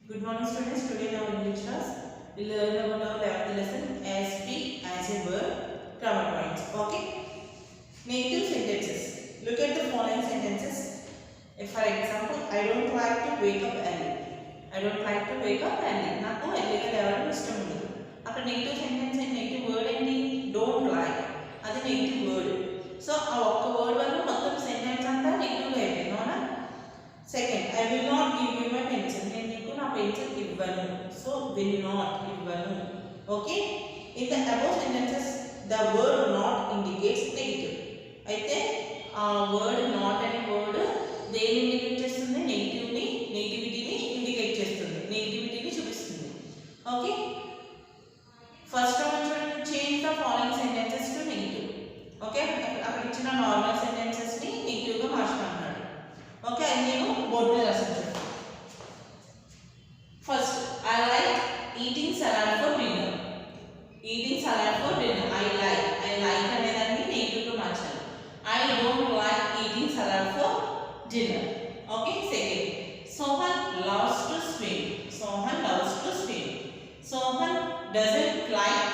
Good morning students. Today in our English class we will learn about our 11th lesson as free as a word grammar points. Okay. Negative sentences. Look at the following sentences. If for example, I don't like to wake up early. I don't like to wake up early. నాకు ఎర్లీగా లేవడం ఇష్టం ఉండదు. అక్కడ negative sentence negative word ఏంటి? Don't like. అది negative word. So ఆ ఒక్క వర్డ్ వల్ల మొత్తం సెంటెన్స్ అంతా నెగిటివ్ గా అయిపోయింది. అవునా? Second, I will not give you my pencil. నేను నీకు నా పెన్సిల్ ఇవ్వను. సో will not ఇవ్వను. Okay? In the above sentences, the word not indicates negative. అయితే ఆ వర్డ్ నాట్ అనే వర్డ్ దేని ఇండికేట్ చేస్తుంది? నెగిటివిటీని ఇండికేట్ చేస్తుంది. నెగిటివిటీని చూపిస్తుంది. ఓకే, ఫస్ట్ వన్ చూడండి, change the following sentences to negative. Okay, అక్కడ ఇచ్చిన నార్మల్ సెంటెన్సెస్ ని నెగిటివ్ గా మార్చమన్నాడు. ఓకే, అది నేను బోర్డు మీద రాసాను. First, I like eating salad for dinner. Eating salad for dinner. I like అనేదాన్ని నెగిటివ్ గా మార్చాలి. I don't like eating salad for dinner. Okay, second, Sohan loves to swim. Sohan loves to swim. Sohan doesn't like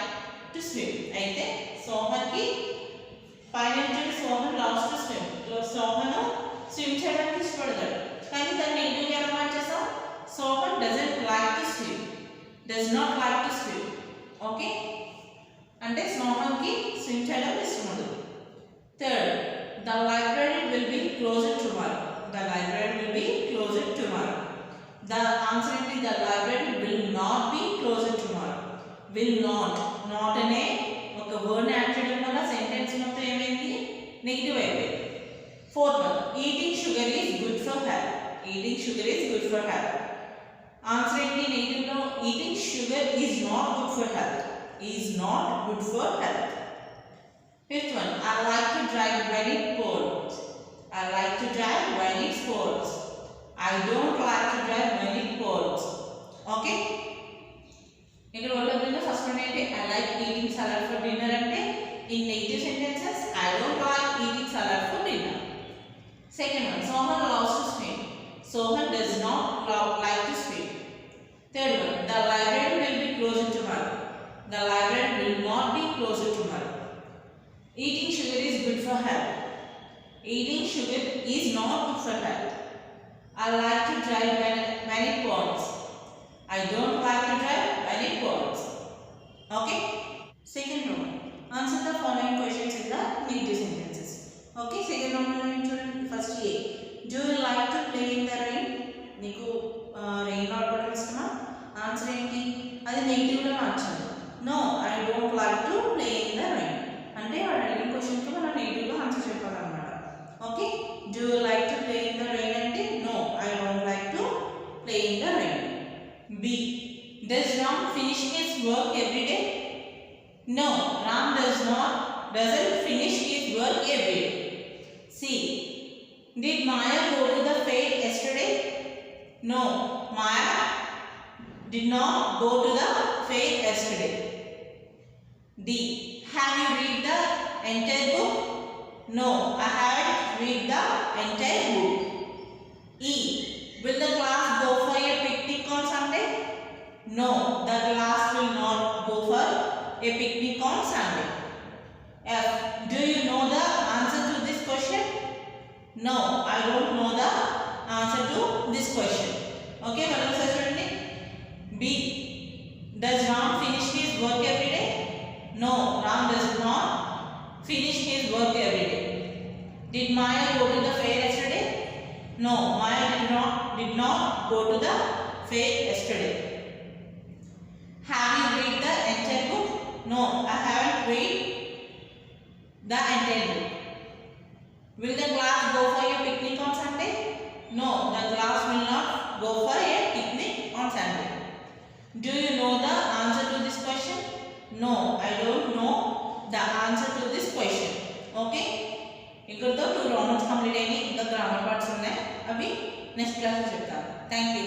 to swim. అయితే Sohan కి final Sohan loves to swim. Sohan swim చేయడానికి ఇష్టపడతాడు. కానీ దాన్ని negative గా మార్చేసాం. Sohan doesn't like to swim. Does not like to swim. Okay, అంటే Sohan కి swim చేయడం ఇష్టం ఉండదు. Third, the library will be closed tomorrow. The library will be closed tomorrow. The answer is the library will not be closed tomorrow. Will not అనే ఒక word add చేయడం వల్ల sentence మొత్తం ఏమైంది? నెగిటివ్ అయిపోయింది. Fourth one, eating sugar is good for health. Eating sugar is good for health. Answer ఏంటి? Negative లో eating sugar is not good for health. Is not good for health. Fifth one, I like to drive when it pours. I like to drive when it pours. I don't like to drive when it pours. Okay? ఇక్కడ వల్ల first one ఏంటి? I like eating salad for dinner అంటే in negative sentences I don't like eating salad for dinner. Second one, Sohan loves to swim. Sohan does not like to swim. Third one, the library will be closed tomorrow. The library will not be closed tomorrow. Eating sugar is good for health. Eating sugar is not good for health. I like to drive when it pours. I don't like to drive when it pours. Okay? Second one. Answer the following questions in the negative sentences. Okay? Second one, first A. Do you like to play in the rain? Niku rain ఆడుకోవడం ఇష్టమా? Answer ఏంటి? అది negative గా మార్చాలి. No, I don't like to play in the rain. అంటే వాడు అడిగిన క్వశ్చన్కి మనం నెగిటివ్గా ఆన్సర్ చెప్పాలన్నమాట. Okay, do you like to play in the rain అంటే no, I don't like to play in the rain. B, does Ram finish his work every day? No, Ram doesn't finish his work every day. C, did Maya go to the fair yesterday? No, Maya did not go to the fair yesterday. D, have you read the entire book? No, I haven't read the entire book. E, will the class go for a picnic on Sunday? No, the class will not go for a picnic on Sunday. F, do you know the answer to this question? No, I don't know the answer to this question. Okay, what else is it? B, does Ram finish his work every day? No, Ram does not finish his work every day. Did Maya go to the fair yesterday? No, Maya did not go to the fair yesterday. Have you read the entire book? No, I haven't read the entire book. Will the class go for a picnic on Sunday? No, the class will not go for a picnic on Sunday. Do you know the answer to this question? No, I don't know the answer to this question. Okay? ఇక్కడతో 2 rounds complete అయినాయి. ఇంకా grammar parts ఉన్నాయి, అవి next క్లాస్లో చెప్తాను. Thank you.